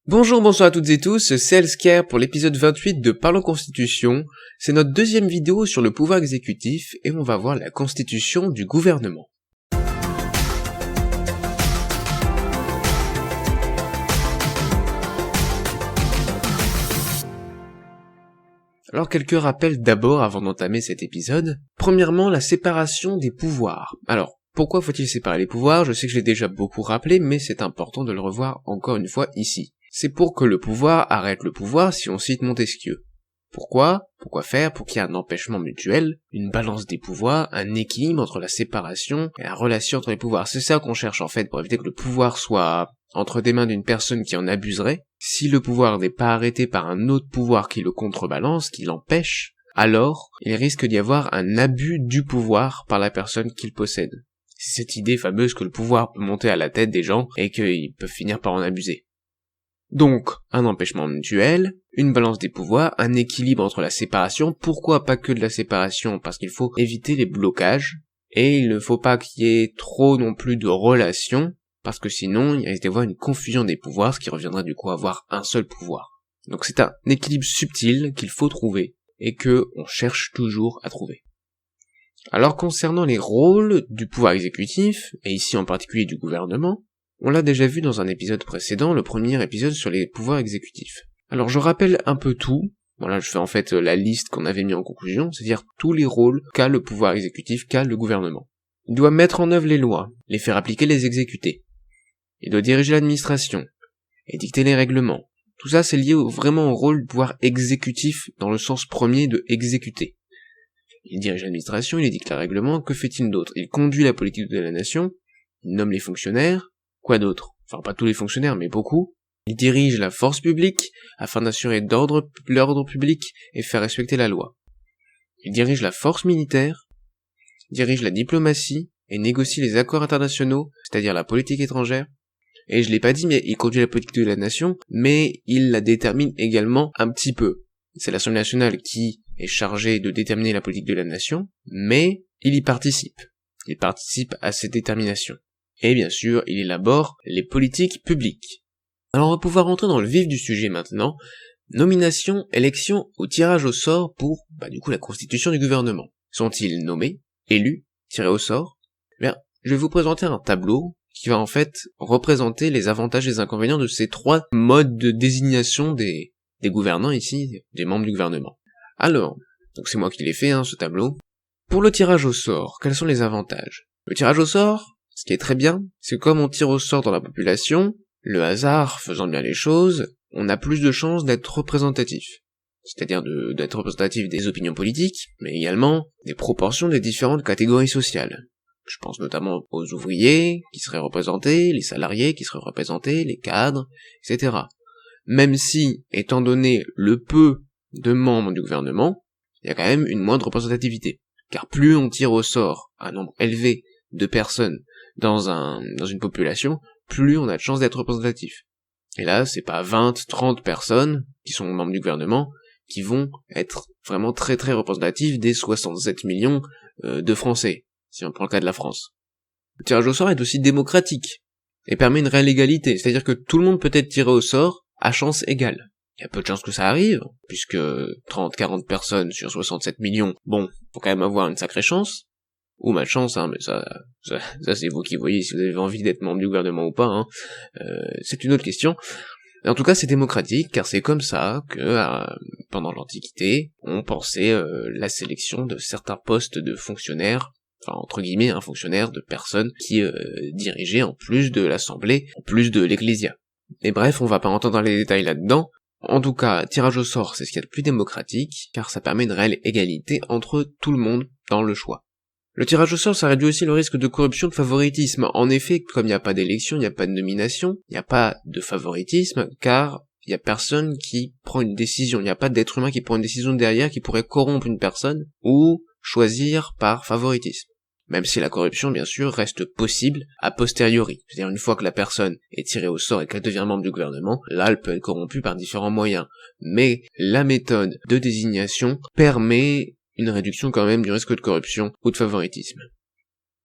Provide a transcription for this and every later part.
Bonjour, bonsoir à toutes et tous, c'est Elsker pour l'épisode 28 de Parlons Constitution. C'est notre deuxième vidéo sur le pouvoir exécutif et on va voir la constitution du gouvernement. Alors quelques rappels d'abord avant d'entamer cet épisode. Premièrement, la séparation des pouvoirs. Alors, pourquoi faut-il séparer les pouvoirs? Je sais que je l'ai déjà beaucoup rappelé, mais c'est important de le revoir encore une fois ici. C'est pour que le pouvoir arrête le pouvoir si on cite Montesquieu. Pourquoi? Pourquoi faire? Pour qu'il y ait un empêchement mutuel, une balance des pouvoirs, un équilibre entre la séparation et la relation entre les pouvoirs. C'est ça qu'on cherche en fait pour éviter que le pouvoir soit entre des mains d'une personne qui en abuserait. Si le pouvoir n'est pas arrêté par un autre pouvoir qui le contrebalance, qui l'empêche, alors il risque d'y avoir un abus du pouvoir par la personne qui le possède. C'est cette idée fameuse que le pouvoir peut monter à la tête des gens et qu'ils peuvent finir par en abuser. Donc, un empêchement mutuel, une balance des pouvoirs, un équilibre entre la séparation. Pourquoi pas que de la séparation? Parce qu'il faut éviter les blocages, et il ne faut pas qu'il y ait trop non plus de relations, parce que sinon, il risque d'y avoir une confusion des pouvoirs, ce qui reviendrait du coup à avoir un seul pouvoir. Donc c'est un équilibre subtil qu'il faut trouver, et que on cherche toujours à trouver. Alors concernant les rôles du pouvoir exécutif, et ici en particulier du gouvernement, on l'a déjà vu dans un épisode précédent, le premier épisode sur les pouvoirs exécutifs. Alors je rappelle un peu tout, voilà, je fais en fait la liste qu'on avait mis en conclusion, c'est-à-dire tous les rôles qu'a le pouvoir exécutif, qu'a le gouvernement. Il doit mettre en œuvre les lois, les faire appliquer, les exécuter. Il doit diriger l'administration, et dicter les règlements. Tout ça c'est lié vraiment au rôle du pouvoir exécutif dans le sens premier de exécuter. Il dirige l'administration, il édicte les règlements, que fait-il d'autre? Il conduit la politique de la nation, il nomme les fonctionnaires. Quoi d'autre? Enfin, pas tous les fonctionnaires, mais beaucoup. Il dirige la force publique, afin d'assurer l'ordre public et faire respecter la loi. Il dirige la force militaire, dirige la diplomatie, et négocie les accords internationaux, c'est-à-dire la politique étrangère. Et je l'ai pas dit, mais il conduit la politique de la nation, mais il la détermine également un petit peu. C'est l'Assemblée nationale qui est chargée de déterminer la politique de la nation, mais il y participe. Il participe à cette détermination. Et bien sûr, il élabore les politiques publiques. Alors on va pouvoir rentrer dans le vif du sujet maintenant. Nomination, élection ou tirage au sort pour, du coup, la constitution du gouvernement. Sont-ils nommés, élus, tirés au sort? Bien, je vais vous présenter un tableau qui va en fait représenter les avantages et les inconvénients de ces trois modes de désignation des gouvernants ici, des membres du gouvernement. Alors, donc c'est moi qui l'ai fait, ce tableau. Pour le tirage au sort, quels sont les avantages? Le tirage au sort, ce qui est très bien, c'est que comme on tire au sort dans la population, le hasard faisant bien les choses, on a plus de chances d'être représentatif. C'est-à-dire d'être représentatif des opinions politiques, mais également des proportions des différentes catégories sociales. Je pense notamment aux ouvriers qui seraient représentés, les salariés qui seraient représentés, les cadres, etc. Même si, étant donné le peu de membres du gouvernement, il y a quand même une moindre représentativité. Car plus on tire au sort un nombre élevé de personnes dans une population, plus on a de chances d'être représentatif. Et là, c'est pas 20, 30 personnes qui sont membres du gouvernement qui vont être vraiment très très représentatifs des 67 millions de Français, si on prend le cas de la France. Le tirage au sort est aussi démocratique et permet une réelle égalité, c'est-à-dire que tout le monde peut être tiré au sort à chance égale. Il y a peu de chances que ça arrive, puisque 30, 40 personnes sur 67 millions, faut quand même avoir une sacrée chance. Ou malchance, mais ça c'est vous qui voyez si vous avez envie d'être membre du gouvernement ou pas, c'est une autre question. En tout cas, c'est démocratique, car c'est comme ça que, pendant l'Antiquité, on pensait la sélection de certains postes de fonctionnaires, enfin entre guillemets, un fonctionnaire de personnes qui dirigeaient en plus de l'Assemblée, en plus de l'Ecclésia. Et bref, on va pas rentrer dans les détails là-dedans. En tout cas, tirage au sort, c'est ce qu'il y a de plus démocratique, car ça permet une réelle égalité entre tout le monde dans le choix. Le tirage au sort, ça réduit aussi le risque de corruption, de favoritisme. En effet, comme il n'y a pas d'élection, il n'y a pas de nomination, il n'y a pas de favoritisme, car il n'y a personne qui prend une décision, il n'y a pas d'être humain qui prend une décision derrière qui pourrait corrompre une personne ou choisir par favoritisme. Même si la corruption, bien sûr, reste possible a posteriori. C'est-à-dire une fois que la personne est tirée au sort et qu'elle devient membre du gouvernement, là elle peut être corrompue par différents moyens. Mais la méthode de désignation permet une réduction quand même du risque de corruption ou de favoritisme.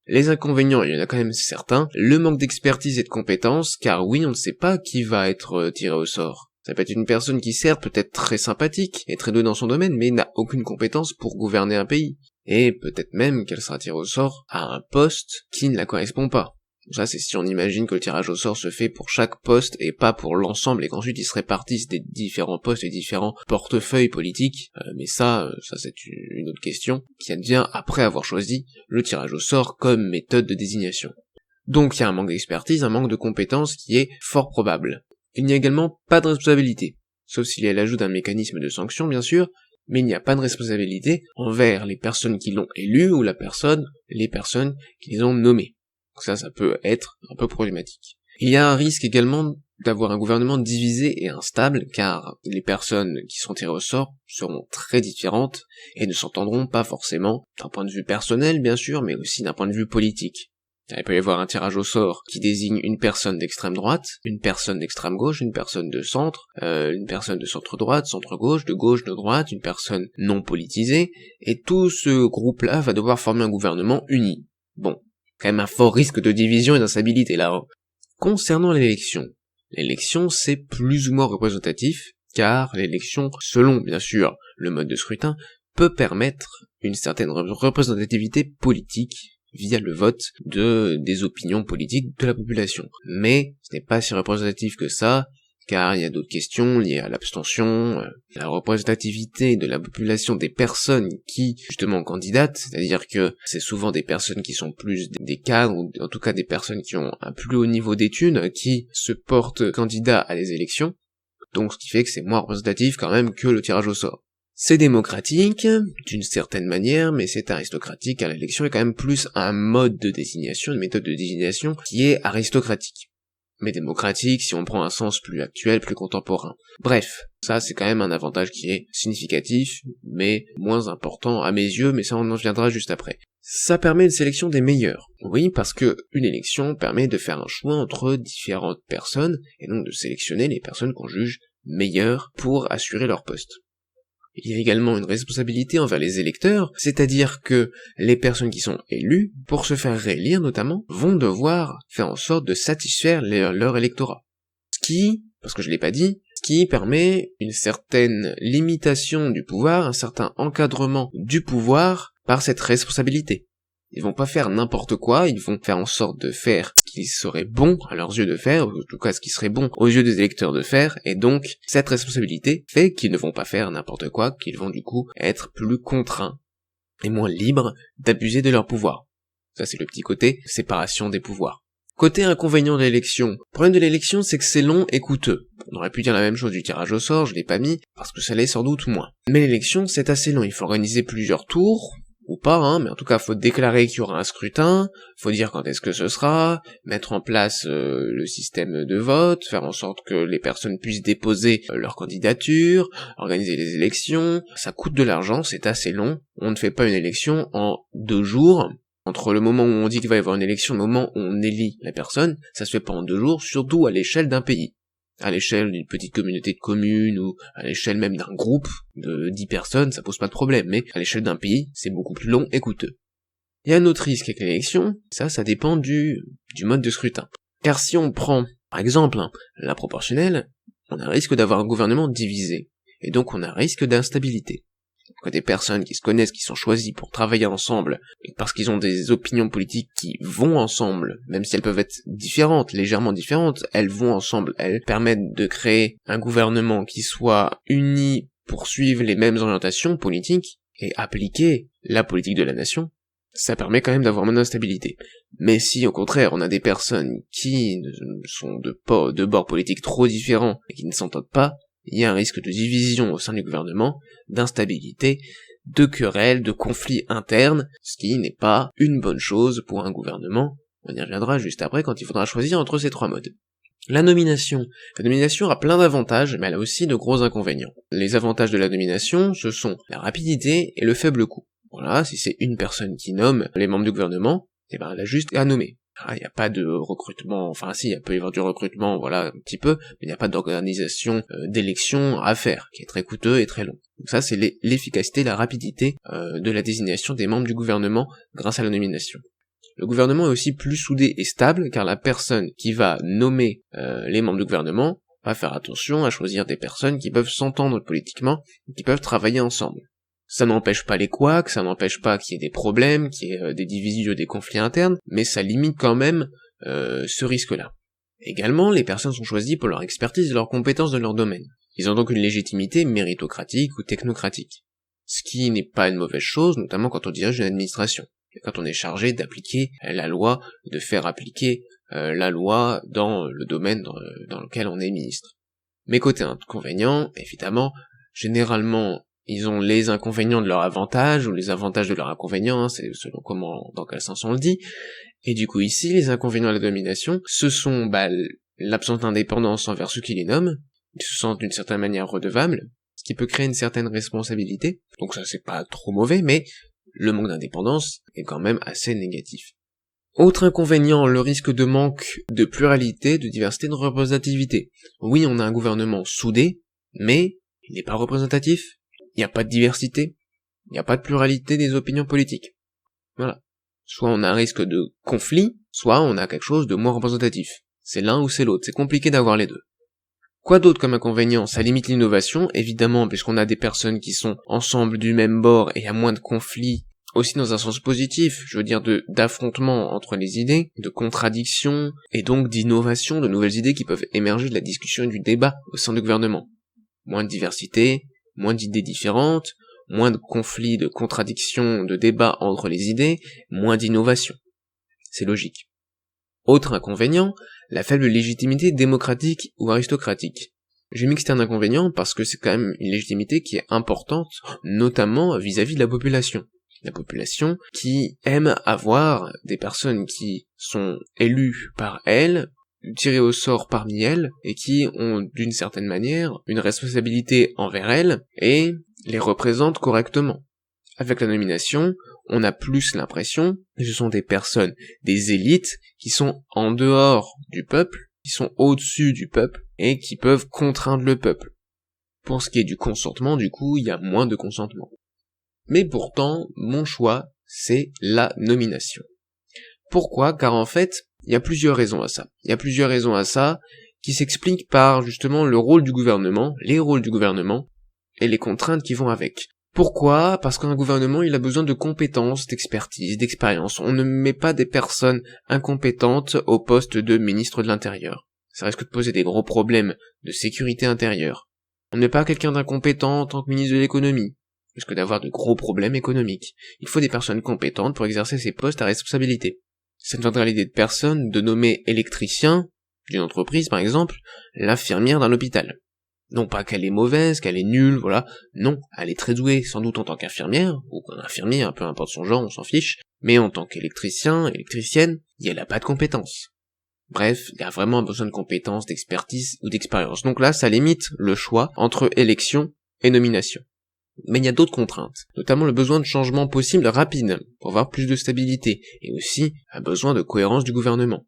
Les inconvénients, il y en a quand même certains. Le manque d'expertise et de compétences, car oui, on ne sait pas qui va être tiré au sort. Ça peut être une personne qui certes peut être très sympathique et très douée dans son domaine, mais n'a aucune compétence pour gouverner un pays. Et peut-être même qu'elle sera tirée au sort à un poste qui ne la correspond pas. Ça, c'est si on imagine que le tirage au sort se fait pour chaque poste et pas pour l'ensemble, et qu'ensuite ils se répartissent des différents postes et différents portefeuilles politiques. Mais ça c'est une autre question, qui advient après avoir choisi le tirage au sort comme méthode de désignation. Donc il y a un manque d'expertise, un manque de compétences qui est fort probable. Il n'y a également pas de responsabilité, sauf s'il y a l'ajout d'un mécanisme de sanction bien sûr, mais il n'y a pas de responsabilité envers les personnes qui l'ont élu ou les personnes qui les ont nommées. Donc ça peut être un peu problématique. Il y a un risque également d'avoir un gouvernement divisé et instable, car les personnes qui seront tirées au sort seront très différentes et ne s'entendront pas forcément d'un point de vue personnel bien sûr, mais aussi d'un point de vue politique. Il peut y avoir un tirage au sort qui désigne une personne d'extrême droite, une personne d'extrême gauche, une personne de centre, une personne de centre droite, centre gauche, de droite, une personne non politisée, et tout ce groupe-là va devoir former un gouvernement uni. Bon, quand même un fort risque de division et d'instabilité là. Concernant l'élection c'est plus ou moins représentatif, car l'élection, selon bien sûr le mode de scrutin, peut permettre une certaine représentativité politique via le vote des opinions politiques de la population. Mais ce n'est pas si représentatif que ça, car il y a d'autres questions liées à l'abstention, la représentativité de la population des personnes qui, justement, candidatent, c'est-à-dire que c'est souvent des personnes qui sont plus des cadres, ou en tout cas des personnes qui ont un plus haut niveau d'études, qui se portent candidats à des élections, donc ce qui fait que c'est moins représentatif quand même que le tirage au sort. C'est démocratique, d'une certaine manière, mais c'est aristocratique, car l'élection est quand même plus un mode de désignation, une méthode de désignation qui est aristocratique. Mais démocratique si on prend un sens plus actuel, plus contemporain. Bref, ça c'est quand même un avantage qui est significatif, mais moins important à mes yeux, mais ça on en viendra juste après. Ça permet une sélection des meilleurs. Oui, parce que une élection permet de faire un choix entre différentes personnes, et donc de sélectionner les personnes qu'on juge meilleures pour assurer leur poste. Il y a également une responsabilité envers les électeurs, c'est-à-dire que les personnes qui sont élues, pour se faire réélire notamment, vont devoir faire en sorte de satisfaire leur électorat. Ce qui, parce que je l'ai pas dit, ce qui permet une certaine limitation du pouvoir, un certain encadrement du pouvoir par cette responsabilité. Ils vont pas faire n'importe quoi, ils vont faire en sorte de faire ce qui serait bon à leurs yeux de faire, ou en tout cas ce qui serait bon aux yeux des électeurs de faire, et donc cette responsabilité fait qu'ils ne vont pas faire n'importe quoi, qu'ils vont du coup être plus contraints et moins libres d'abuser de leur pouvoir. Ça c'est le petit côté séparation des pouvoirs. Côté inconvénient de l'élection, le problème de l'élection c'est que c'est long et coûteux. On aurait pu dire la même chose du tirage au sort, je l'ai pas mis, parce que ça l'est sans doute moins. Mais l'élection c'est assez long, il faut organiser plusieurs tours, ou pas, mais en tout cas faut déclarer qu'il y aura un scrutin, faut dire quand est-ce que ce sera, mettre en place le système de vote, faire en sorte que les personnes puissent déposer leur candidature, organiser les élections, ça coûte de l'argent, c'est assez long, on ne fait pas une élection en 2 jours, entre le moment où on dit qu'il va y avoir une élection et le moment où on élit la personne, ça se fait pas en 2 jours, surtout à l'échelle d'un pays. À l'échelle d'une petite communauté de communes, ou à l'échelle même d'un groupe de 10 personnes, ça pose pas de problème, mais à l'échelle d'un pays, c'est beaucoup plus long et coûteux. Il y a un autre risque avec l'élection, ça dépend du mode de scrutin. Car si on prend, par exemple, la proportionnelle, on a un risque d'avoir un gouvernement divisé, et donc on a un risque d'instabilité. Que des personnes qui se connaissent, qui sont choisies pour travailler ensemble, et parce qu'ils ont des opinions politiques qui vont ensemble, même si elles peuvent être différentes, légèrement différentes, elles vont ensemble, elles permettent de créer un gouvernement qui soit uni pour suivre les mêmes orientations politiques, et appliquer la politique de la nation, ça permet quand même d'avoir moins d'instabilité. Mais si au contraire on a des personnes qui sont de bords politiques trop différents, et qui ne s'entendent pas, il y a un risque de division au sein du gouvernement, d'instabilité, de querelles, de conflits internes, ce qui n'est pas une bonne chose pour un gouvernement. On y reviendra juste après quand il faudra choisir entre ces 3 modes. La nomination a plein d'avantages, mais elle a aussi de gros inconvénients. Les avantages de la nomination, ce sont la rapidité et le faible coût. Voilà, si c'est une personne qui nomme les membres du gouvernement, elle a juste à nommer. Il n'y a pas de recrutement, enfin si, il peut y avoir du recrutement, voilà, un petit peu, mais il n'y a pas d'organisation d'élection à faire, qui est très coûteux et très long. Donc ça, c'est l'efficacité, la rapidité de la désignation des membres du gouvernement grâce à la nomination. Le gouvernement est aussi plus soudé et stable, car la personne qui va nommer les membres du gouvernement va faire attention à choisir des personnes qui peuvent s'entendre politiquement, et qui peuvent travailler ensemble. Ça n'empêche pas les couacs, ça n'empêche pas qu'il y ait des problèmes, qu'il y ait des divisions, des conflits internes, mais ça limite quand même ce risque-là. Également, les personnes sont choisies pour leur expertise et leurs compétences dans leur domaine. Ils ont donc une légitimité méritocratique ou technocratique. Ce qui n'est pas une mauvaise chose, notamment quand on dirige une administration, et quand on est chargé d'appliquer la loi, de faire appliquer la loi dans le domaine dans lequel on est ministre. Mais côté inconvénients, évidemment, généralement, ils ont les inconvénients de leur avantage, ou les avantages de leur inconvénients, hein, c'est selon dans quel sens on le dit. Et du coup ici, les inconvénients de la domination, ce sont l'absence d'indépendance envers ceux qui les nomment, ils se sentent d'une certaine manière redevables, ce qui peut créer une certaine responsabilité, donc ça c'est pas trop mauvais, mais le manque d'indépendance est quand même assez négatif. Autre inconvénient, le risque de manque de pluralité, de diversité, de représentativité. Oui, on a un gouvernement soudé, mais il n'est pas représentatif, il n'y a pas de diversité, il n'y a pas de pluralité des opinions politiques. Voilà. Soit on a un risque de conflit, soit on a quelque chose de moins représentatif. C'est l'un ou c'est l'autre, c'est compliqué d'avoir les deux. Quoi d'autre comme inconvénient? Ça limite l'innovation, évidemment, puisqu'on a des personnes qui sont ensemble du même bord et il y a moins de conflits, aussi dans un sens positif, je veux dire d'affrontement entre les idées, de contradiction, et donc d'innovation, de nouvelles idées qui peuvent émerger de la discussion et du débat au sein du gouvernement. Moins de diversité, moins d'idées différentes, moins de conflits, de contradictions, de débats entre les idées, moins d'innovation. C'est logique. Autre inconvénient, la faible légitimité démocratique ou aristocratique. J'ai mis que c'était un inconvénient parce que c'est quand même une légitimité qui est importante, notamment vis-à-vis de la population. La population qui aime avoir des personnes qui sont élues par elle, tirées au sort parmi elles, et qui ont d'une certaine manière une responsabilité envers elles, et les représentent correctement. Avec la nomination, on a plus l'impression que ce sont des personnes, des élites, qui sont en dehors du peuple, qui sont au-dessus du peuple, et qui peuvent contraindre le peuple. Pour ce qui est du consentement, du coup, il y a moins de consentement. Mais pourtant, mon choix, c'est la nomination. Pourquoi? Car en fait, il y a plusieurs raisons à ça. Il y a plusieurs raisons à ça qui s'expliquent par justement le rôle du gouvernement, les rôles du gouvernement, et les contraintes qui vont avec. Pourquoi? Parce qu'un gouvernement, il a besoin de compétences, d'expertise, d'expérience. On ne met pas des personnes incompétentes au poste de ministre de l'Intérieur. Ça risque de poser des gros problèmes de sécurité intérieure. On ne met pas quelqu'un d'incompétent en tant que ministre de l'économie, risque d'avoir de gros problèmes économiques. Il faut des personnes compétentes pour exercer ces postes à responsabilité. Ça ne viendra à l'idée de personne de nommer électricien d'une entreprise, par exemple, l'infirmière d'un hôpital. Non pas qu'elle est mauvaise, qu'elle est nulle, voilà. Non, elle est très douée, sans doute en tant qu'infirmière, ou qu'un infirmier, peu importe son genre, on s'en fiche, mais en tant qu'électricien, électricienne, elle a pas de compétences. Bref, il y a vraiment besoin de compétences, d'expertise ou d'expérience. Donc là, ça limite le choix entre élection et nomination. Mais il y a d'autres contraintes, notamment le besoin de changements possibles rapides, pour avoir plus de stabilité, et aussi un besoin de cohérence du gouvernement.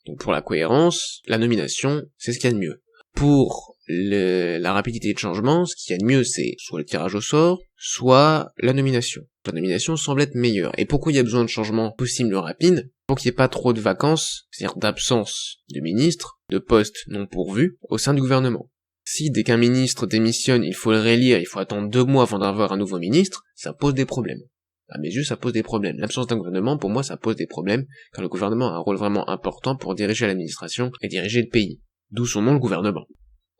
Donc pour la cohérence, la nomination, c'est ce qu'il y a de mieux. Pour la rapidité de changement, ce qu'il y a de mieux, c'est soit le tirage au sort, soit la nomination. La nomination semble être meilleure. Et pourquoi il y a besoin de changements possibles rapides? Pour qu'il n'y ait pas trop de vacances, c'est-à-dire d'absence de ministres, de postes non pourvus, au sein du gouvernement. Si dès qu'un ministre démissionne, il faut le réélire, il faut attendre 2 mois avant d'avoir un nouveau ministre, ça pose des problèmes. À mes yeux, ça pose des problèmes. L'absence d'un gouvernement, pour moi, ça pose des problèmes, car le gouvernement a un rôle vraiment important pour diriger l'administration et diriger le pays. D'où son nom, le gouvernement.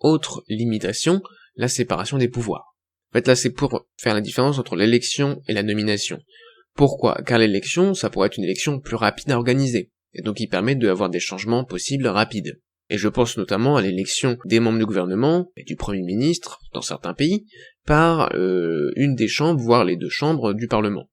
Autre limitation, la séparation des pouvoirs. En fait, là, c'est pour faire la différence entre l'élection et la nomination. Pourquoi? Car l'élection, ça pourrait être une élection plus rapide à organiser, et donc il permet d'avoir des changements possibles rapides. Et je pense notamment à l'élection des membres du gouvernement et du Premier ministre, dans certains pays, par une des chambres, voire les 2 chambres du Parlement.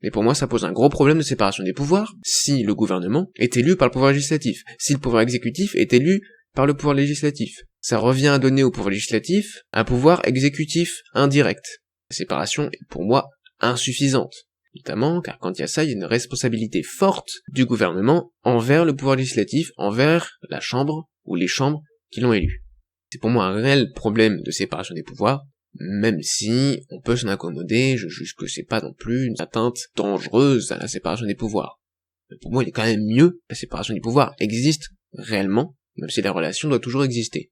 Mais pour moi, ça pose un gros problème de séparation des pouvoirs si le gouvernement est élu par le pouvoir législatif, si le pouvoir exécutif est élu par le pouvoir législatif. Ça revient à donner au pouvoir législatif un pouvoir exécutif indirect. La séparation est pour moi insuffisante. Notamment car quand il y a ça, il y a une responsabilité forte du gouvernement envers le pouvoir législatif, envers la chambre ou les chambres qui l'ont élu. C'est pour moi un réel problème de séparation des pouvoirs, même si on peut s'en accommoder, je juge que c'est pas non plus une atteinte dangereuse à la séparation des pouvoirs. Pour moi, il est quand même mieux, la séparation des pouvoirs existe réellement, même si la relation doit toujours exister.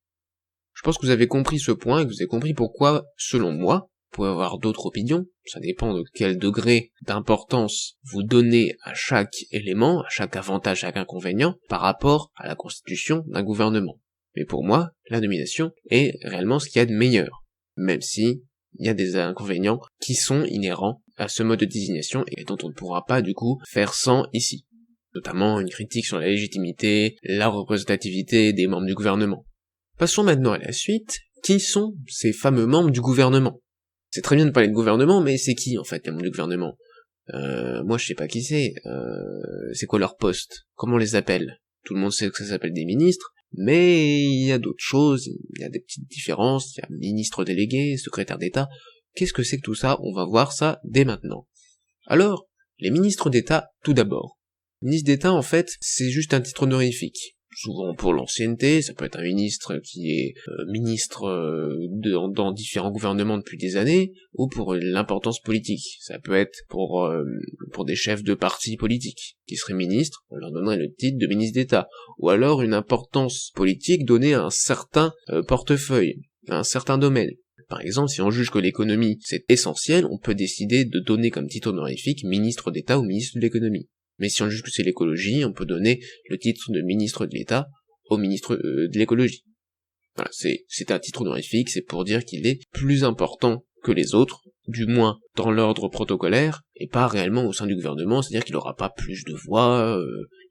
Je pense que vous avez compris ce point et que vous avez compris pourquoi, selon moi, vous pouvez avoir d'autres opinions, ça dépend de quel degré d'importance vous donnez à chaque élément, à chaque avantage, à chaque inconvénient, par rapport à la constitution d'un gouvernement. Mais pour moi, la nomination est réellement ce qu'il y a de meilleur, même si il y a des inconvénients qui sont inhérents à ce mode de désignation et dont on ne pourra pas du coup faire sans ici. Notamment une critique sur la légitimité, la représentativité des membres du gouvernement. Passons maintenant à la suite. Qui sont ces fameux membres du gouvernement? C'est très bien de parler de gouvernement, mais c'est qui en fait les membres du gouvernement? Moi je sais pas qui c'est. C'est quoi leur poste? Comment on les appelle? Tout le monde sait que ça s'appelle des ministres, mais il y a d'autres choses, il y a des petites différences, il y a ministre délégué, secrétaire d'État. Qu'est-ce que c'est que tout ça? On va voir ça dès maintenant. Alors, les ministres d'État, tout d'abord. Ministre d'État, en fait, c'est juste un titre honorifique. Souvent pour l'ancienneté, ça peut être un ministre qui est ministre dans différents gouvernements depuis des années, ou pour l'importance politique. Ça peut être pour des chefs de partis politiques qui seraient ministres, on leur donnerait le titre de ministre d'État. Ou alors une importance politique donnée à un certain portefeuille, à un certain domaine. Par exemple, si on juge que l'économie c'est essentiel, on peut décider de donner comme titre honorifique ministre d'État ou ministre de l'économie. Mais si on juge que c'est l'écologie, on peut donner le titre de ministre de l'État au ministre de l'écologie. Voilà, c'est un titre honorifique, c'est pour dire qu'il est plus important que les autres, du moins dans l'ordre protocolaire, et pas réellement au sein du gouvernement, c'est-à-dire qu'il n'aura pas plus de voix,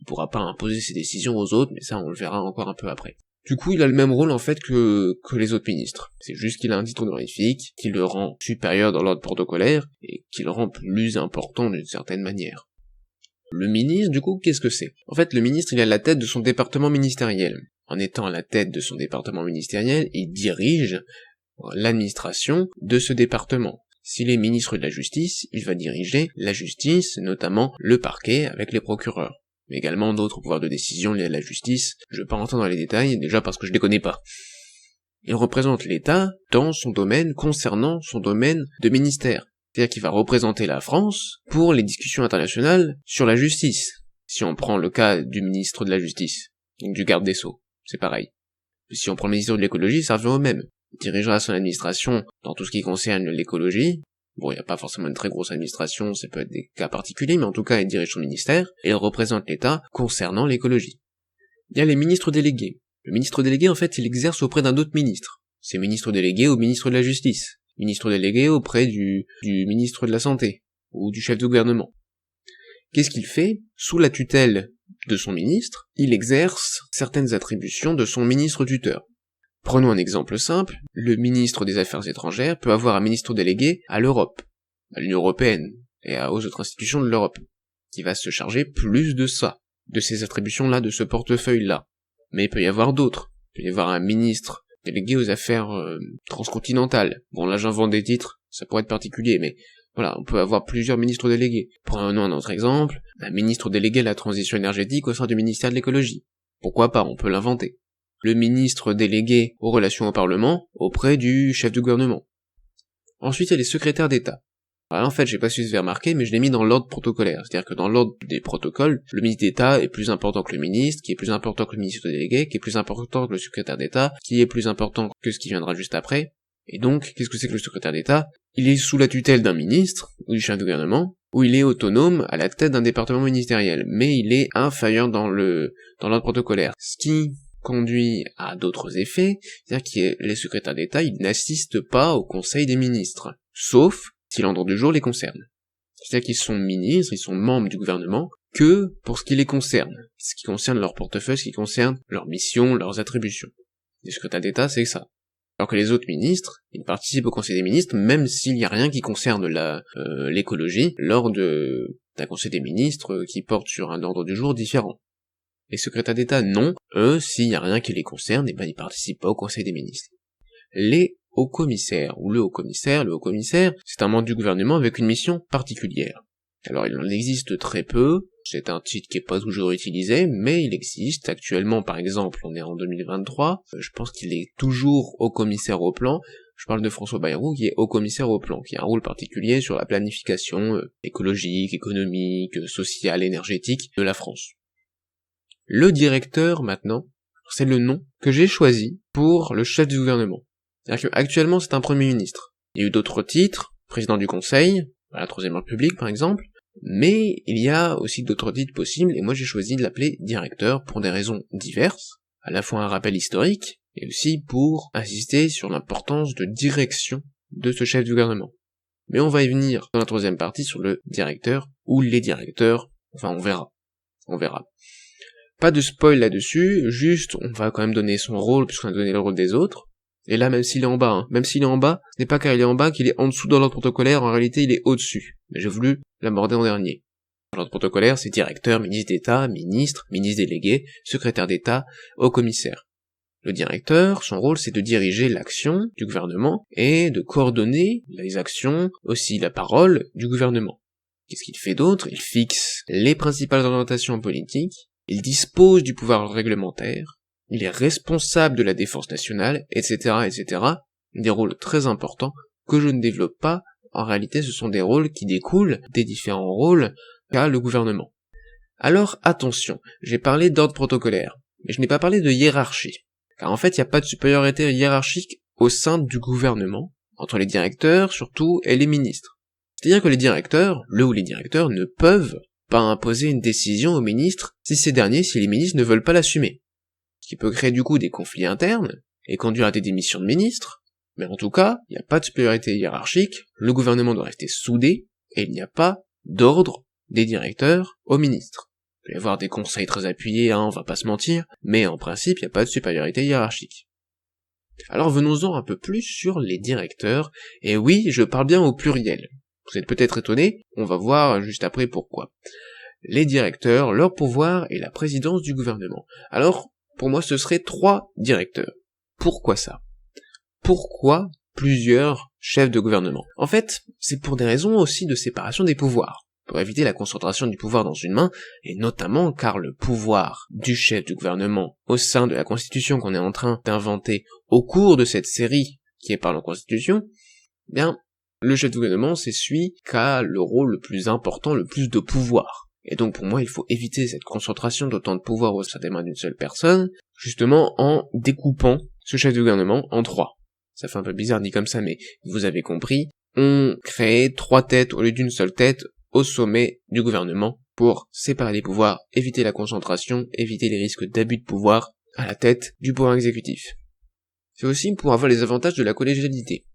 il pourra pas imposer ses décisions aux autres, mais ça on le verra encore un peu après. Du coup, il a le même rôle en fait que les autres ministres. C'est juste qu'il a un titre honorifique, qui le rend supérieur dans l'ordre protocolaire, et qui le rend plus important d'une certaine manière. Le ministre, du coup, qu'est-ce que c'est? En fait, le ministre, il est à la tête de son département ministériel. En étant à la tête de son département ministériel, il dirige l'administration de ce département. S'il est ministre de la Justice, il va diriger la justice, notamment le parquet avec les procureurs. Mais également d'autres pouvoirs de décision liés à la justice, je vais pas rentrer dans les détails, déjà parce que je les connais pas. Il représente l'État dans son domaine concernant son domaine de ministère. C'est-à-dire qu'il va représenter la France pour les discussions internationales sur la justice. Si on prend le cas du ministre de la Justice, du garde des Sceaux, c'est pareil. Si on prend le ministre de l'écologie, ça revient au même. Il dirigera son administration dans tout ce qui concerne l'écologie. Bon, il n'y a pas forcément une très grosse administration, ça peut être des cas particuliers, mais en tout cas, il dirige son ministère, et il représente l'État concernant l'écologie. Il y a les ministres délégués. Le ministre délégué, en fait, il exerce auprès d'un autre ministre. C'est ministre délégué au ministre de la Justice. Ministre délégué auprès du ministre de la Santé, ou du chef de gouvernement. Qu'est-ce qu'il fait? Sous la tutelle de son ministre, il exerce certaines attributions de son ministre tuteur. Prenons un exemple simple, le ministre des Affaires étrangères peut avoir un ministre délégué à l'Europe, à l'Union européenne, et aux autres institutions de l'Europe, qui va se charger plus de ça, de ces attributions-là, de ce portefeuille-là. Mais il peut y avoir d'autres. Il peut y avoir un ministre délégué aux affaires transcontinentales. Bon, là j'invente des titres, ça pourrait être particulier, mais voilà, on peut avoir plusieurs ministres délégués. Prenons un autre exemple, un ministre délégué à la transition énergétique au sein du ministère de l'écologie. Pourquoi pas, on peut l'inventer. Le ministre délégué aux relations au Parlement auprès du chef du gouvernement. Ensuite, il y a les secrétaires d'État. Alors, en fait, j'ai pas su se faire remarquer, mais je l'ai mis dans l'ordre protocolaire. C'est-à-dire que dans l'ordre des protocoles, le ministre d'État est plus important que le ministre, qui est plus important que le ministre délégué, qui est plus important que le secrétaire d'État, qui est plus important que ce qui viendra juste après. Et donc, qu'est-ce que c'est que le secrétaire d'État? Il est sous la tutelle d'un ministre, ou du chef de gouvernement, ou il est autonome à la tête d'un département ministériel, mais il est inférieur dans l'ordre protocolaire. Ce qui conduit à d'autres effets, c'est-à-dire que les secrétaires d'État, ils n'assistent pas au conseil des ministres, sauf si l'ordre du jour les concerne. C'est-à-dire qu'ils sont ministres, ils sont membres du gouvernement, que pour ce qui les concerne, ce qui concerne leur portefeuille, ce qui concerne leurs missions, leurs attributions. Les secrétaires d'État, c'est ça. Alors que les autres ministres, ils participent au conseil des ministres, même s'il n'y a rien qui concerne l'écologie, lors d'un conseil des ministres qui porte sur un ordre du jour différent. Les secrétaires d'État, non. Eux, s'il n'y a rien qui les concerne, eh ben, ils participent pas au conseil des ministres. Les hauts-commissaires, ou le haut-commissaire, c'est un membre du gouvernement avec une mission particulière. Alors, il en existe très peu, c'est un titre qui est pas toujours utilisé, mais il existe. Actuellement, par exemple, on est en 2023, je pense qu'il est toujours haut-commissaire au plan, je parle de François Bayrou qui est haut-commissaire au plan, qui a un rôle particulier sur la planification écologique, économique, sociale, énergétique de la France. Le directeur, maintenant, c'est le nom que j'ai choisi pour le chef du gouvernement. C'est-à-dire qu'actuellement, c'est un premier ministre. Il y a eu d'autres titres, président du Conseil, à la Troisième République par exemple, mais il y a aussi d'autres titres possibles, et moi j'ai choisi de l'appeler directeur pour des raisons diverses, à la fois un rappel historique, et aussi pour insister sur l'importance de direction de ce chef du gouvernement. Mais on va y venir dans la troisième partie sur le directeur, ou les directeurs, enfin on verra. Pas de spoil là-dessus, juste on va quand même donner son rôle, puisqu'on a donné le rôle des autres, et là même s'il est en bas, ce n'est pas car il est en bas qu'il est en dessous dans l'ordre protocolaire, en réalité il est au-dessus, mais j'ai voulu l'aborder en dernier. L'ordre protocolaire c'est directeur, ministre d'État, ministre délégué, secrétaire d'État, haut-commissaire. Le directeur, son rôle c'est de diriger l'action du gouvernement et de coordonner les actions, aussi la parole du gouvernement. Qu'est-ce qu'il fait d'autre? Il fixe les principales orientations politiques, il dispose du pouvoir réglementaire, il est responsable de la défense nationale, etc., etc. Des rôles très importants que je ne développe pas, en réalité ce sont des rôles qui découlent des différents rôles qu'a le gouvernement. Alors attention, j'ai parlé d'ordre protocolaire, mais je n'ai pas parlé de hiérarchie. Car en fait, il n'y a pas de supériorité hiérarchique au sein du gouvernement, entre les directeurs surtout et les ministres. C'est-à-dire que les directeurs, le ou les directeurs, ne peuvent pas imposer une décision aux ministres si les ministres ne veulent pas l'assumer. Ce qui peut créer du coup des conflits internes et conduire à des démissions de ministres, mais en tout cas, il n'y a pas de supériorité hiérarchique, le gouvernement doit rester soudé, et il n'y a pas d'ordre des directeurs aux ministres. Il peut y avoir des conseils très appuyés, on va pas se mentir, mais en principe, il n'y a pas de supériorité hiérarchique. Alors venons-en un peu plus sur les directeurs, et oui, je parle bien au pluriel. Vous êtes peut-être étonnés, on va voir juste après pourquoi. Les directeurs, leur pouvoir et la présidence du gouvernement. Alors, pour moi, ce serait 3 directeurs. Pourquoi ça? Pourquoi plusieurs chefs de gouvernement? En fait, c'est pour des raisons aussi de séparation des pouvoirs, pour éviter la concentration du pouvoir dans une main, et notamment car le pouvoir du chef du gouvernement au sein de la Constitution qu'on est en train d'inventer au cours de cette série qui est par la Constitution, bien, le chef du gouvernement, c'est celui qui a le rôle le plus important, le plus de pouvoir. Et donc pour moi, il faut éviter cette concentration d'autant de pouvoir au sein des mains d'une seule personne, justement en découpant ce chef de gouvernement en 3. Ça fait un peu bizarre dit comme ça, mais vous avez compris, on crée 3 têtes au lieu d'une seule tête au sommet du gouvernement pour séparer les pouvoirs, éviter la concentration, éviter les risques d'abus de pouvoir à la tête du pouvoir exécutif. C'est aussi pour avoir les avantages de la collégialité.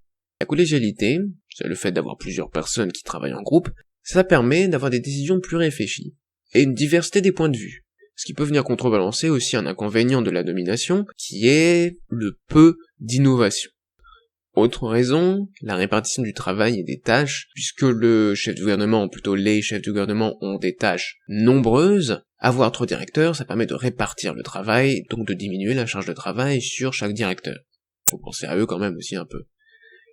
La collégialité, c'est le fait d'avoir plusieurs personnes qui travaillent en groupe, ça permet d'avoir des décisions plus réfléchies, et une diversité des points de vue, ce qui peut venir contrebalancer aussi un inconvénient de la domination, qui est le peu d'innovation. Autre raison, la répartition du travail et des tâches, puisque le chef du gouvernement, ou plutôt les chefs du gouvernement ont des tâches nombreuses, avoir 3 directeurs, ça permet de répartir le travail, donc de diminuer la charge de travail sur chaque directeur. Faut penser à eux quand même aussi un peu.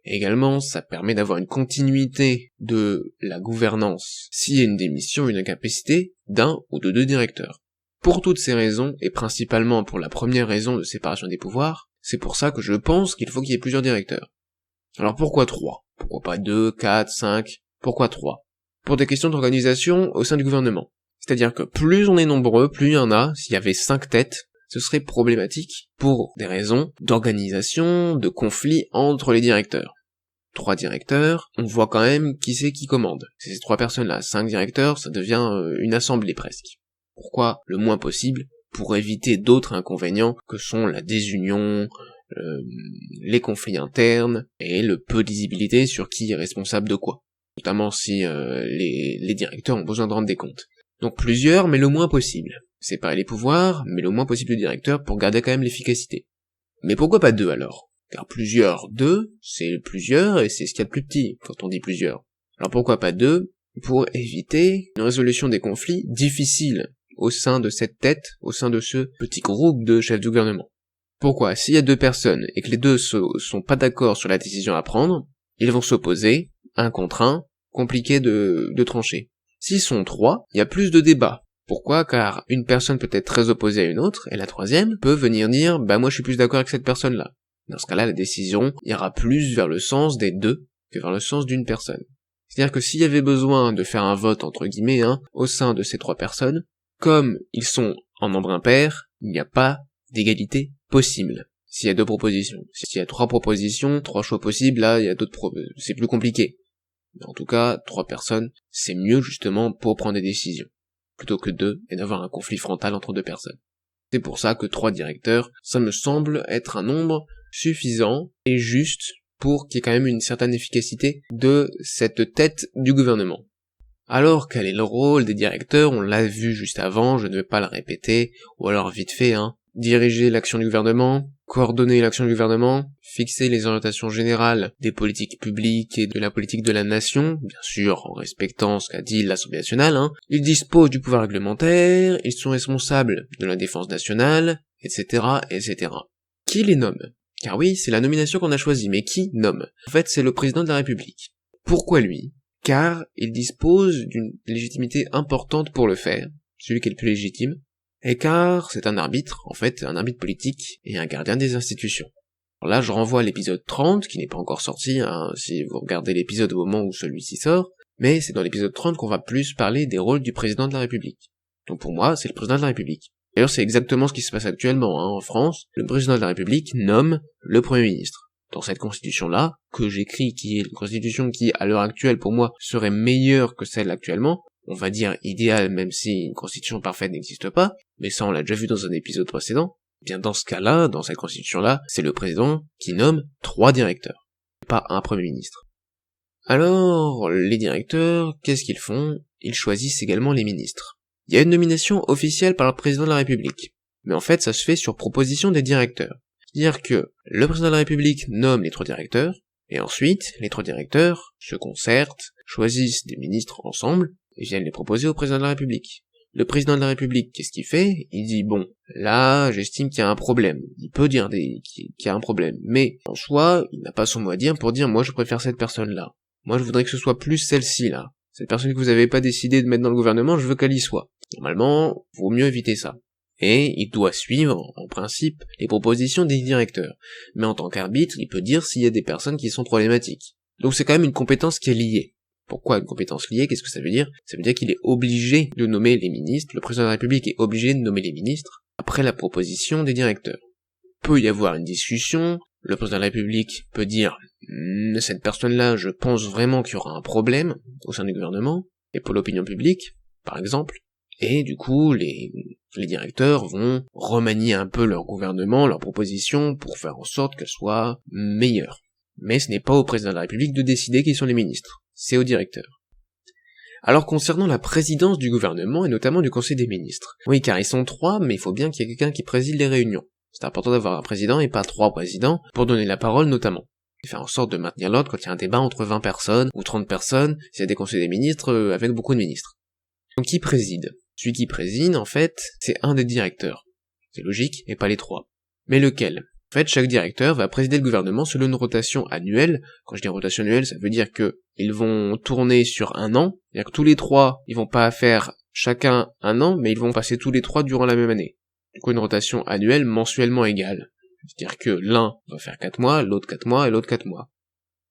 Et également, ça permet d'avoir une continuité de la gouvernance s'il y a une démission, une incapacité d'un ou de 2 directeurs. Pour toutes ces raisons, et principalement pour la première raison de séparation des pouvoirs, c'est pour ça que je pense qu'il faut qu'il y ait plusieurs directeurs. Alors pourquoi 3? Pourquoi pas 2, 4, 5? Pourquoi 3? Pour des questions d'organisation au sein du gouvernement. C'est-à-dire que plus on est nombreux, plus il y en a, s'il y avait 5 têtes, ce serait problématique pour des raisons d'organisation, de conflit entre les directeurs. 3 directeurs, on voit quand même qui c'est qui commande. C'est ces 3 personnes-là. 5 directeurs, ça devient une assemblée presque. Pourquoi le moins possible? Pour éviter d'autres inconvénients que sont la désunion, les conflits internes, et le peu de lisibilité sur qui est responsable de quoi. Notamment si les directeurs ont besoin de rendre des comptes. Donc plusieurs, mais le moins possible. Séparer les pouvoirs, mais le moins possible de directeurs pour garder quand même l'efficacité. Mais pourquoi pas 2 alors? Car plusieurs, 2, c'est plusieurs, et c'est ce qu'il y a de plus petit, quand on dit plusieurs. Alors pourquoi pas 2? Pour éviter une résolution des conflits difficiles au sein de cette tête, au sein de ce petit groupe de chefs de gouvernement. Pourquoi? S'il y a 2 personnes, et que les 2 sont pas d'accord sur la décision à prendre, ils vont s'opposer, 1 contre 1, compliqué de trancher. S'ils sont 3, il y a plus de débats. Pourquoi? Car une personne peut être très opposée à une autre, et la troisième peut venir dire « bah moi je suis plus d'accord avec cette personne-là ». Dans ce cas-là, la décision ira plus vers le sens des deux que vers le sens d'une personne. C'est-à-dire que s'il y avait besoin de faire un vote entre guillemets au sein de ces 3 personnes, comme ils sont en nombre impair, il n'y a pas d'égalité possible. S'il y a 2 propositions, s'il y a 3 propositions, 3 choix possibles, là il y a c'est plus compliqué. Mais en tout cas, 3 personnes, c'est mieux justement pour prendre des décisions, plutôt que 2 et d'avoir un conflit frontal entre 2 personnes. C'est pour ça que 3 directeurs, ça me semble être un nombre suffisant et juste pour qu'il y ait quand même une certaine efficacité de cette tête du gouvernement. Alors, quel est le rôle des directeurs? On l'a vu juste avant, je ne vais pas le répéter, ou alors vite fait, diriger l'action du gouvernement, coordonner l'action du gouvernement, fixer les orientations générales des politiques publiques et de la politique de la nation, bien sûr en respectant ce qu'a dit l'Assemblée nationale, Ils disposent du pouvoir réglementaire, ils sont responsables de la défense nationale, etc., etc. Qui les nomme? Car oui, c'est la nomination qu'on a choisie, mais qui nomme? En fait, c'est le président de la République. Pourquoi lui? Car il dispose d'une légitimité importante pour le faire, celui qui est le plus légitime, et car c'est un arbitre, en fait, un arbitre politique et un gardien des institutions. Alors là, je renvoie à l'épisode 30, qui n'est pas encore sorti, si vous regardez l'épisode au moment où celui-ci sort, mais c'est dans l'épisode 30 qu'on va plus parler des rôles du président de la République. Donc pour moi, c'est le président de la République. D'ailleurs, c'est exactement ce qui se passe actuellement, en France. Le président de la République nomme le Premier ministre. Dans cette constitution-là, que j'écris, qui est une constitution qui, à l'heure actuelle, pour moi, serait meilleure que celle actuellement, on va dire idéale, même si une constitution parfaite n'existe pas, mais ça on l'a déjà vu dans un épisode précédent, bien dans ce cas-là, dans cette constitution-là, c'est le président qui nomme 3 directeurs, pas un Premier ministre. Alors, les directeurs, qu'est-ce qu'ils font? Ils choisissent également les ministres. Il y a une nomination officielle par le président de la République, mais en fait ça se fait sur proposition des directeurs. C'est-à-dire que le président de la République nomme les 3 directeurs, et ensuite, les 3 directeurs se concertent, choisissent des ministres ensemble, et viennent les proposer au président de la République. Le président de la République, qu'est-ce qu'il fait? Il dit, bon, là, j'estime qu'il y a un problème. Il peut dire qu'il y a un problème, mais en soi, il n'a pas son mot à dire pour dire, moi je préfère cette personne-là. Moi je voudrais que ce soit plus celle-ci, là. Cette personne que vous avez pas décidé de mettre dans le gouvernement, je veux qu'elle y soit. Normalement, vaut mieux éviter ça. Et il doit suivre, en principe, les propositions des directeurs. Mais en tant qu'arbitre, il peut dire s'il y a des personnes qui sont problématiques. Donc c'est quand même une compétence qui est liée. Pourquoi une compétence liée? Qu'est-ce que ça veut dire? Ça veut dire qu'il est obligé de nommer les ministres, le président de la République est obligé de nommer les ministres après la proposition des directeurs. Peut y avoir une discussion, le président de la République peut dire cette personne-là, je pense vraiment qu'il y aura un problème au sein du gouvernement, et pour l'opinion publique, par exemple, et du coup, les directeurs vont remanier un peu leur gouvernement, leurs propositions, pour faire en sorte qu'elles soient meilleures. Mais ce n'est pas au président de la République de décider qui sont les ministres, c'est au directeur. Alors concernant la présidence du gouvernement, et notamment du Conseil des ministres, oui car ils sont 3, mais il faut bien qu'il y ait quelqu'un qui préside les réunions. C'est important d'avoir un président et pas 3 présidents, pour donner la parole notamment. Et faire en sorte de maintenir l'ordre quand il y a un débat entre 20 personnes, ou 30 personnes, s'il y a des conseils des ministres, avec beaucoup de ministres. Donc qui préside? Celui qui préside, en fait, c'est un des directeurs. C'est logique, et pas les 3. Mais lequel? En fait, chaque directeur va présider le gouvernement selon une rotation annuelle. Quand je dis rotation annuelle, ça veut dire que ils vont tourner sur un an. C'est-à-dire que tous les 3, ils vont pas faire chacun un an, mais ils vont passer tous les 3 durant la même année. Du coup, une rotation annuelle mensuellement égale. C'est-à-dire que l'un va faire 4 mois, l'autre 4 mois, et l'autre 4 mois.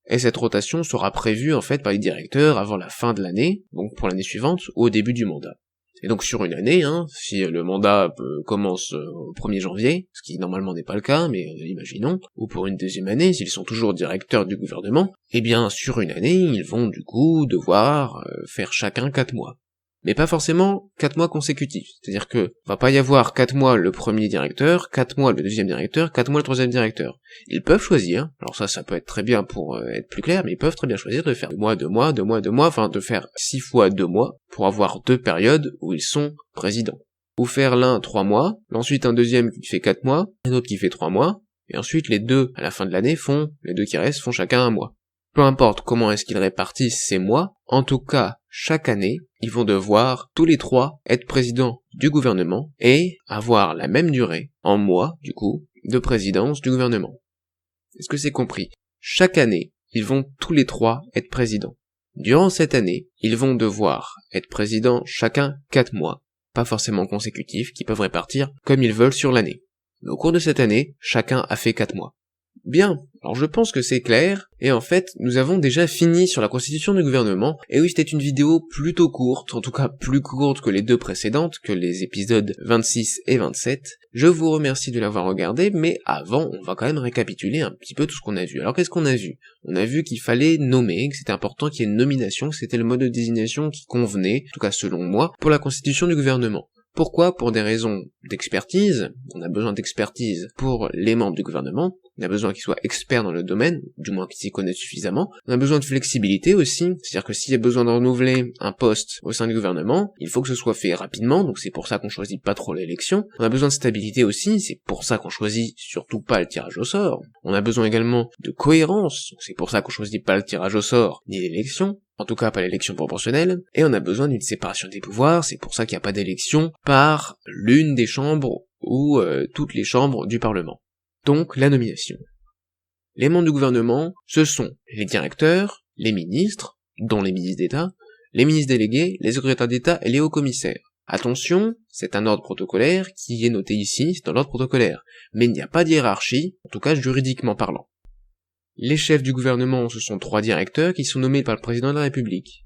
Et cette rotation sera prévue, en fait, par les directeurs avant la fin de l'année, donc pour l'année suivante, ou au début du mandat. Et donc sur une année, si le mandat commence au 1er janvier, ce qui normalement n'est pas le cas, mais imaginons, ou pour une deuxième année, s'ils sont toujours directeurs du gouvernement, eh bien sur une année, ils vont du coup devoir faire chacun 4 mois. Mais pas forcément 4 mois consécutifs, c'est-à-dire que va pas y avoir 4 mois le premier directeur, 4 mois le deuxième directeur, 4 mois le troisième directeur. Ils peuvent choisir, alors ça peut être très bien pour être plus clair, mais ils peuvent très bien choisir de faire 2 mois, 2 mois, 2 mois, 2 mois, enfin de faire 6 fois 2 mois, pour avoir 2 périodes où ils sont présidents. Ou faire l'un 3 mois, ensuite un deuxième qui fait 4 mois, un autre qui fait 3 mois, et ensuite les 2 à la fin de l'année les 2 qui restent font chacun 1 mois. Peu importe comment est-ce qu'ils répartissent ces mois, en tout cas, chaque année, ils vont devoir, tous les 3, être présidents du gouvernement et avoir la même durée, en mois, du coup, de présidence du gouvernement. Est-ce que c'est compris? Chaque année, ils vont tous les 3 être présidents. Durant cette année, ils vont devoir être présidents chacun 4 mois, pas forcément consécutifs, qui peuvent répartir comme ils veulent sur l'année. Mais au cours de cette année, chacun a fait 4 mois. Bien, alors je pense que c'est clair, et en fait, nous avons déjà fini sur la constitution du gouvernement, et oui, c'était une vidéo plutôt courte, en tout cas plus courte que les deux précédentes, que les épisodes 26 et 27. Je vous remercie de l'avoir regardé, mais avant, on va quand même récapituler un petit peu tout ce qu'on a vu. Alors qu'est-ce qu'on a vu? On a vu qu'il fallait nommer, que c'était important qu'il y ait une nomination, que c'était le mode de désignation qui convenait, en tout cas selon moi, pour la constitution du gouvernement. Pourquoi? Pour des raisons d'expertise. On a besoin d'expertise pour les membres du gouvernement. On a besoin qu'ils soient experts dans le domaine, du moins qu'ils s'y connaissent suffisamment. On a besoin de flexibilité aussi, c'est-à-dire que s'il y a besoin de renouveler un poste au sein du gouvernement, il faut que ce soit fait rapidement, donc c'est pour ça qu'on choisit pas trop l'élection. On a besoin de stabilité aussi, c'est pour ça qu'on choisit surtout pas le tirage au sort. On a besoin également de cohérence, donc c'est pour ça qu'on choisit pas le tirage au sort ni l'élection. En tout cas pas l'élection proportionnelle, et on a besoin d'une séparation des pouvoirs, c'est pour ça qu'il n'y a pas d'élection par l'une des chambres ou toutes les chambres du Parlement. Donc la nomination. Les membres du gouvernement, ce sont les directeurs, les ministres, dont les ministres d'État, les ministres délégués, les secrétaires d'État et les hauts commissaires. Attention, c'est un ordre protocolaire qui est noté ici, c'est dans l'ordre protocolaire, mais il n'y a pas de hiérarchie, en tout cas juridiquement parlant. Les chefs du gouvernement, ce sont 3 directeurs qui sont nommés par le président de la République.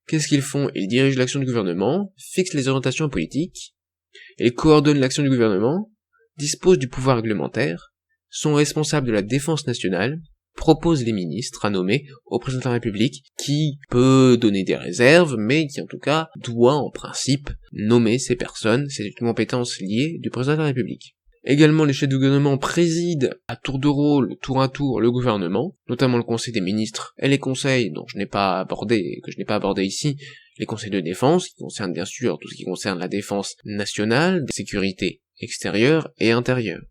Qu'est-ce qu'ils font? Ils dirigent l'action du gouvernement, fixent les orientations politiques, ils coordonnent l'action du gouvernement, disposent du pouvoir réglementaire, sont responsables de la défense nationale, proposent les ministres à nommer au président de la République, qui peut donner des réserves, mais qui en tout cas doit en principe nommer ces personnes, c'est une compétence liée du président de la République. Également, les chefs du gouvernement président à tour de rôle, tour à tour, le gouvernement, notamment le conseil des ministres et les conseils dont je n'ai pas abordé ici, les conseils de défense, qui concernent bien sûr tout ce qui concerne la défense nationale, la sécurité extérieure et intérieure.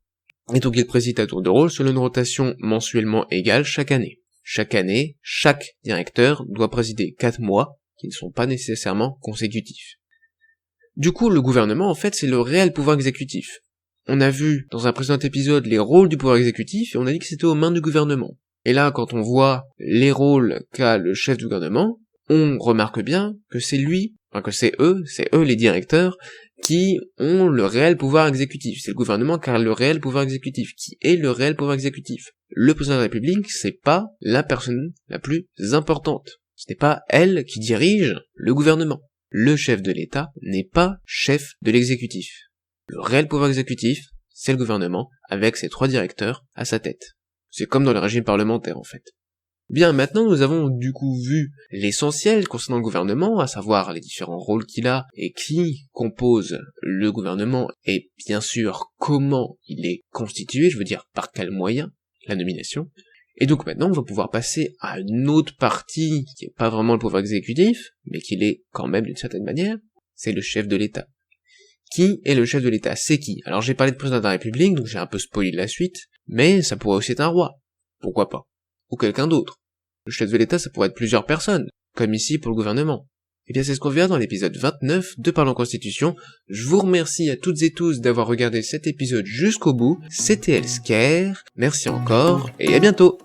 Et donc ils président à tour de rôle selon une rotation mensuellement égale chaque année. Chaque année, chaque directeur doit présider 4 mois, qui ne sont pas nécessairement consécutifs. Du coup, le gouvernement, en fait, c'est le réel pouvoir exécutif. On a vu dans un précédent épisode les rôles du pouvoir exécutif et on a dit que c'était aux mains du gouvernement. Et là, quand on voit les rôles qu'a le chef du gouvernement, on remarque bien que c'est c'est eux les directeurs, qui ont le réel pouvoir exécutif. C'est le gouvernement qui a le réel pouvoir exécutif. Qui est le réel pouvoir exécutif? Le président de la République, c'est pas la personne la plus importante. Ce n'est pas elle qui dirige le gouvernement. Le chef de l'État n'est pas chef de l'exécutif. Le réel pouvoir exécutif, c'est le gouvernement, avec ses 3 directeurs à sa tête. C'est comme dans le régime parlementaire, en fait. Bien, maintenant nous avons du coup vu l'essentiel concernant le gouvernement, à savoir les différents rôles qu'il a, et qui compose le gouvernement, et bien sûr comment il est constitué, je veux dire par quels moyens, la nomination. Et donc maintenant on va pouvoir passer à une autre partie, qui est pas vraiment le pouvoir exécutif, mais qui l'est quand même d'une certaine manière, c'est le chef de l'État. Qui est le chef de l'État? C'est qui? Alors j'ai parlé de président de la République, donc j'ai un peu spoilé la suite, mais ça pourrait aussi être un roi. Pourquoi pas? Ou quelqu'un d'autre. Le chef de l'État, ça pourrait être plusieurs personnes, comme ici pour le gouvernement. Et bien c'est ce qu'on verra dans l'épisode 29 de Parlons Constitution. Je vous remercie à toutes et tous d'avoir regardé cet épisode jusqu'au bout. C'était Elsker, merci encore, et à bientôt!